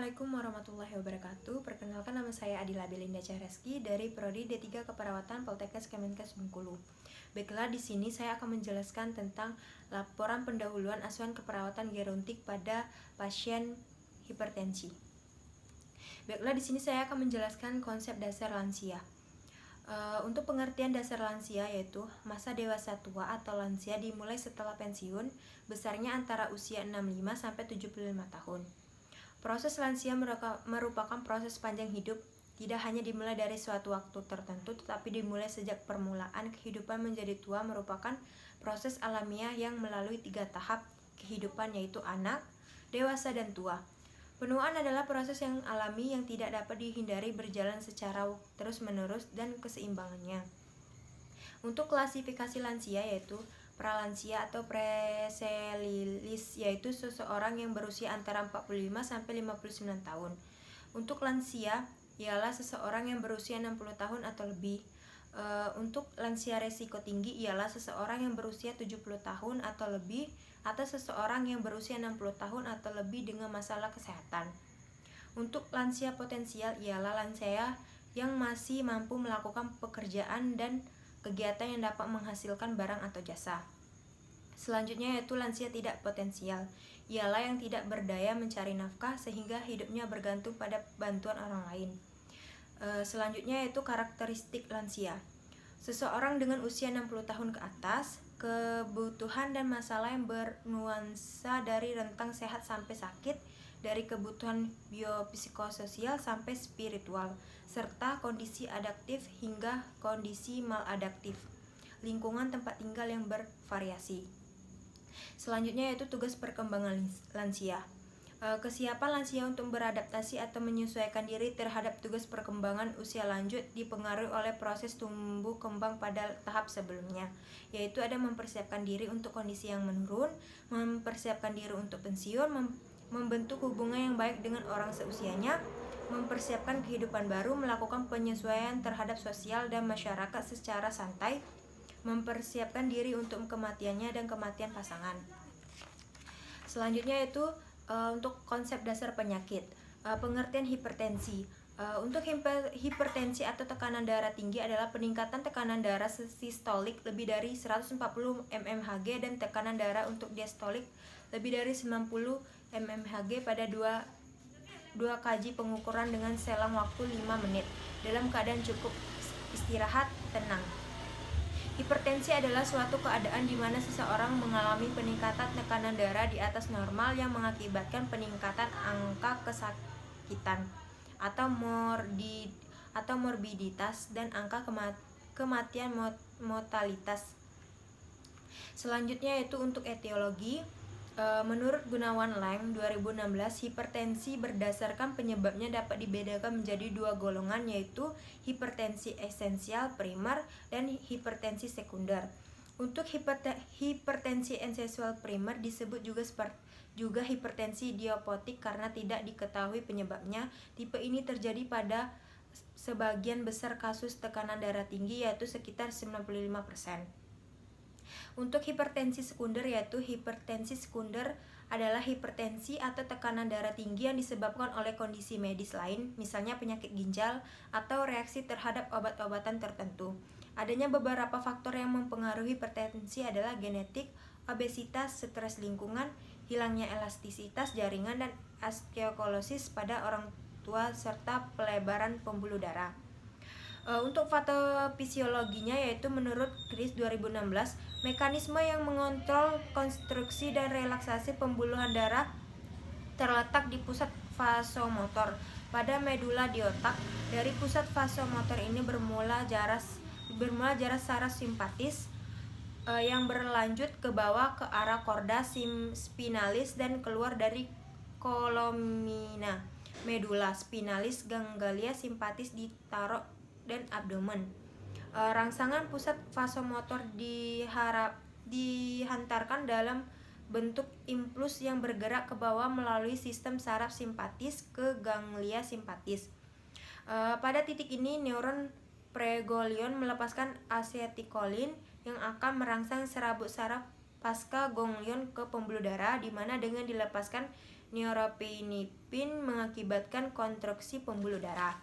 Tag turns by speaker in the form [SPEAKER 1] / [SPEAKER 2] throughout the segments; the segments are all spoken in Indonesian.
[SPEAKER 1] Assalamualaikum warahmatullahi wabarakatuh. Perkenalkan, nama saya Adila Belinda Cahreski dari Prodi D3 Keperawatan Poltekkes Kemenkes Bengkulu. Baiklah, di sini saya akan menjelaskan tentang laporan pendahuluan asuhan keperawatan gerontik pada pasien hipertensi. Baiklah, di sini saya akan menjelaskan konsep dasar lansia. Untuk pengertian dasar lansia yaitu masa dewasa tua atau lansia dimulai setelah pensiun, besarnya antara usia 65 sampai 75 tahun. Proses lansia merupakan proses panjang hidup, tidak hanya dimulai dari suatu waktu tertentu, tetapi dimulai sejak permulaan kehidupan menjadi tua merupakan proses alamiah yang melalui 3 tahap kehidupan yaitu anak, dewasa, dan tua. Penuaan adalah proses yang alami yang tidak dapat dihindari berjalan secara terus-menerus dan keseimbangannya. Untuk klasifikasi lansia yaitu pralansia atau preselilis, yaitu seseorang yang berusia antara 45 sampai 59 tahun. Untuk lansia ialah seseorang yang berusia 60 tahun atau lebih. Untuk lansia resiko tinggi ialah seseorang yang berusia 70 tahun atau lebih, atau seseorang yang berusia 60 tahun atau lebih dengan masalah kesehatan. Untuk lansia potensial ialah lansia yang masih mampu melakukan pekerjaan dan kegiatan yang dapat menghasilkan barang atau jasa. Selanjutnya yaitu lansia tidak potensial, ialah yang tidak berdaya mencari nafkah sehingga hidupnya bergantung pada bantuan orang lain. Selanjutnya yaitu karakteristik lansia. Seseorang dengan usia 60 tahun ke atas, kebutuhan dan masalah yang bernuansa dari rentang sehat sampai sakit, dari kebutuhan biopsikososial sampai spiritual, serta kondisi adaptif hingga kondisi maladaptif, lingkungan tempat tinggal yang bervariasi. Selanjutnya yaitu tugas perkembangan lansia. Kesiapan lansia untuk beradaptasi atau menyesuaikan diri terhadap tugas perkembangan usia lanjut dipengaruhi oleh proses tumbuh kembang pada tahap sebelumnya, yaitu ada mempersiapkan diri untuk kondisi yang menurun, mempersiapkan diri untuk pensiun, membentuk hubungan yang baik dengan orang seusianya, mempersiapkan kehidupan baru, melakukan penyesuaian terhadap sosial dan masyarakat secara santai, mempersiapkan diri untuk kematiannya dan kematian pasangan. Selanjutnya yaitu untuk konsep dasar penyakit. Pengertian hipertensi. Untuk hipertensi atau tekanan darah tinggi adalah peningkatan tekanan darah sistolik lebih dari 140 mmHg dan tekanan darah untuk diastolik lebih dari 90 mmHg pada 2 kali pengukuran dengan selang waktu 5 menit dalam keadaan cukup istirahat tenang. Hipertensi adalah suatu keadaan di mana seseorang mengalami peningkatan tekanan darah di atas normal yang mengakibatkan peningkatan angka kesakitan atau morbiditas dan angka kematian mortalitas. Selanjutnya yaitu untuk etiologi. Menurut Gunawan Lang 2016, hipertensi berdasarkan penyebabnya dapat dibedakan menjadi 2 golongan, yaitu hipertensi esensial primer dan hipertensi sekunder. Untuk hipertensi esensial primer disebut juga hipertensi idiopatik karena tidak diketahui penyebabnya. Tipe ini terjadi pada sebagian besar kasus tekanan darah tinggi, yaitu sekitar 95%. Untuk hipertensi sekunder, yaitu hipertensi sekunder adalah hipertensi atau tekanan darah tinggi yang disebabkan oleh kondisi medis lain, misalnya penyakit ginjal atau reaksi terhadap obat-obatan tertentu. Adanya beberapa faktor yang mempengaruhi hipertensi adalah genetik, obesitas, stres lingkungan, hilangnya elastisitas jaringan, dan osteoporosis pada orang tua serta pelebaran pembuluh darah. Untuk patofisiologinya yaitu menurut Chris 2016, mekanisme yang mengontrol konstruksi dan relaksasi pembuluhan darah terletak di pusat vasomotor pada medula di otak. Dari pusat vasomotor ini bermula jaras saraf simpatis yang berlanjut ke bawah ke arah korda spinalis dan keluar dari kolomina medula spinalis, ganglia simpatis ditaruh dan abdomen. Rangsangan pusat vasomotor dihantarkan dalam bentuk impuls yang bergerak ke bawah melalui sistem saraf simpatis ke ganglia simpatis. Pada titik ini neuron preganglion melepaskan asetilkolin yang akan merangsang serabut saraf pasca ganglion ke pembuluh darah, di mana dengan dilepaskan Neuropenipin mengakibatkan kontraksi pembuluh darah.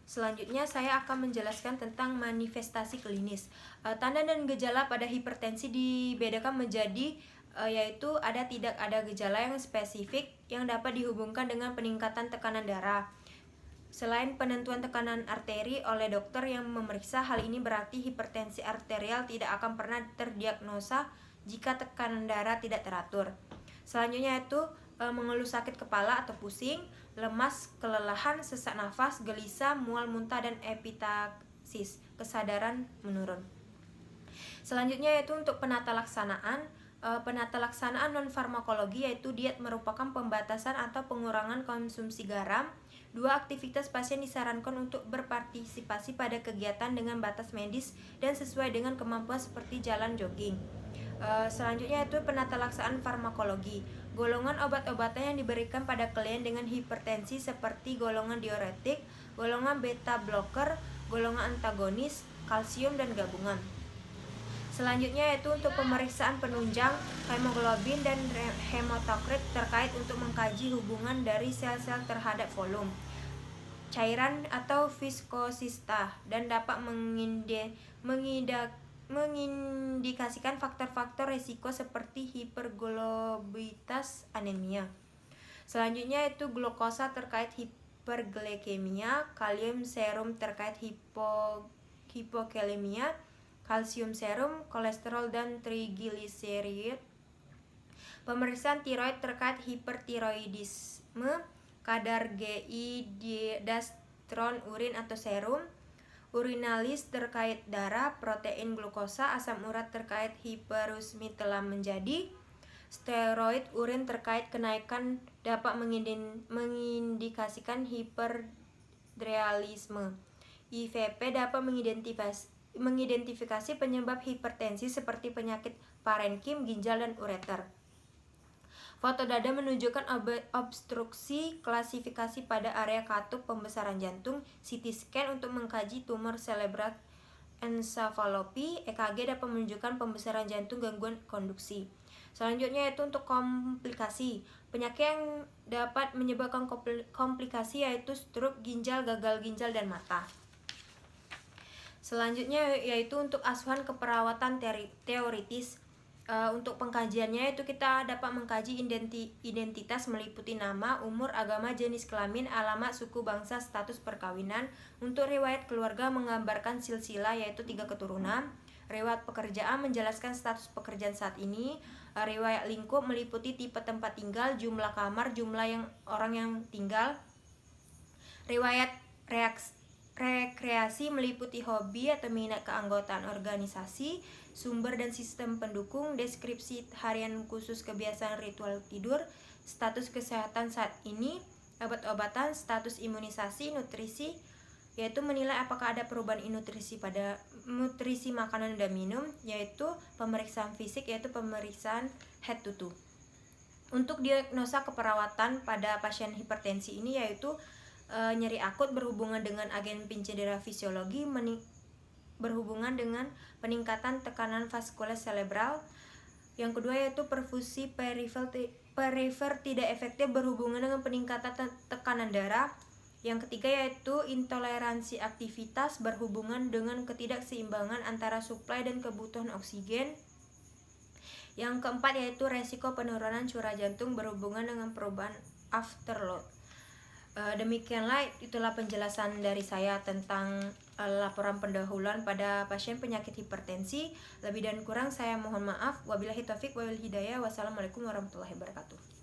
[SPEAKER 1] Selanjutnya saya akan menjelaskan tentang manifestasi klinis. Tanda dan gejala pada hipertensi dibedakan menjadi yaitu tidak ada gejala yang spesifik yang dapat dihubungkan dengan peningkatan tekanan darah. Selain penentuan tekanan arteri oleh dokter yang memeriksa, hal ini berarti hipertensi arterial tidak akan pernah terdiagnosa jika tekanan darah tidak teratur. Selanjutnya yaitu mengeluh sakit kepala atau pusing, lemas, kelelahan, sesak nafas, gelisah, mual muntah, dan epitaksis, kesadaran menurun. Selanjutnya yaitu untuk penata laksanaan non-farmakologi, yaitu diet merupakan pembatasan atau pengurangan konsumsi garam. 2. Aktivitas pasien disarankan untuk berpartisipasi pada kegiatan dengan batas medis dan sesuai dengan kemampuan seperti jalan jogging. Selanjutnya yaitu penata laksanaan farmakologi. Golongan obat-obatan yang diberikan pada klien dengan hipertensi seperti golongan diuretik, golongan beta blocker, golongan antagonis, kalsium, dan gabungan. Selanjutnya yaitu untuk pemeriksaan penunjang hemoglobin dan hematokrit terkait untuk mengkaji hubungan dari sel-sel terhadap volume cairan atau viskositas dan dapat mengindikasikan faktor-faktor risiko seperti hiperglobitas anemia. Selanjutnya yaitu glukosa terkait hiperglikemia, kalium serum terkait hipokalemia, kalsium serum, kolesterol dan trigliserid. Pemeriksaan tiroid terkait hipertiroidisme, kadar GI dastron urin atau serum, urinalis terkait darah, protein glukosa, asam urat terkait hiperuremia telah menjadi, steroid urin terkait kenaikan dapat mengindikasikan hiperdrealisme. IVP dapat mengidentifikasi penyebab hipertensi seperti penyakit parenkim, ginjal, dan ureter. Foto dada menunjukkan obstruksi klasifikasi pada area katup pembesaran jantung. CT scan untuk mengkaji tumor cerebral encephalopathy. EKG dapat menunjukkan pembesaran jantung, gangguan konduksi. Selanjutnya yaitu untuk komplikasi. Penyakit yang dapat menyebabkan komplikasi yaitu stroke, ginjal, gagal ginjal, dan mata. Selanjutnya yaitu untuk asuhan keperawatan teoritis. Untuk pengkajiannya itu kita dapat mengkaji identitas meliputi nama, umur, agama, jenis kelamin, alamat, suku, bangsa, status perkawinan. Untuk riwayat keluarga menggambarkan silsilah yaitu 3 keturunan. Riwayat pekerjaan menjelaskan status pekerjaan saat ini. Riwayat lingkup meliputi tipe tempat tinggal, jumlah kamar, jumlah orang yang tinggal. Riwayat rekreasi meliputi hobi atau minat keanggotaan organisasi, sumber dan sistem pendukung, deskripsi harian khusus, kebiasaan ritual tidur, status kesehatan saat ini, obat-obatan, status imunisasi, nutrisi, yaitu menilai apakah ada perubahan nutrisi pada nutrisi makanan dan minum, yaitu pemeriksaan fisik, yaitu pemeriksaan head to toe. Untuk diagnosa keperawatan pada pasien hipertensi ini yaitu nyeri akut berhubungan dengan agen pencedera fisiologi, berhubungan dengan peningkatan tekanan vaskuler cerebral. Yang kedua yaitu perfusi perifer tidak efektif berhubungan dengan peningkatan tekanan darah. Yang ketiga yaitu intoleransi aktivitas berhubungan dengan ketidakseimbangan antara suplai dan kebutuhan oksigen. Yang keempat yaitu resiko penurunan curah jantung berhubungan dengan perubahan afterload. Demikianlah itulah penjelasan dari saya tentang laporan pendahuluan pada pasien penyakit hipertensi. Lebih dan kurang saya mohon maaf. Wabillahi taufik wal hidayah. Wassalamualaikum warahmatullahi wabarakatuh.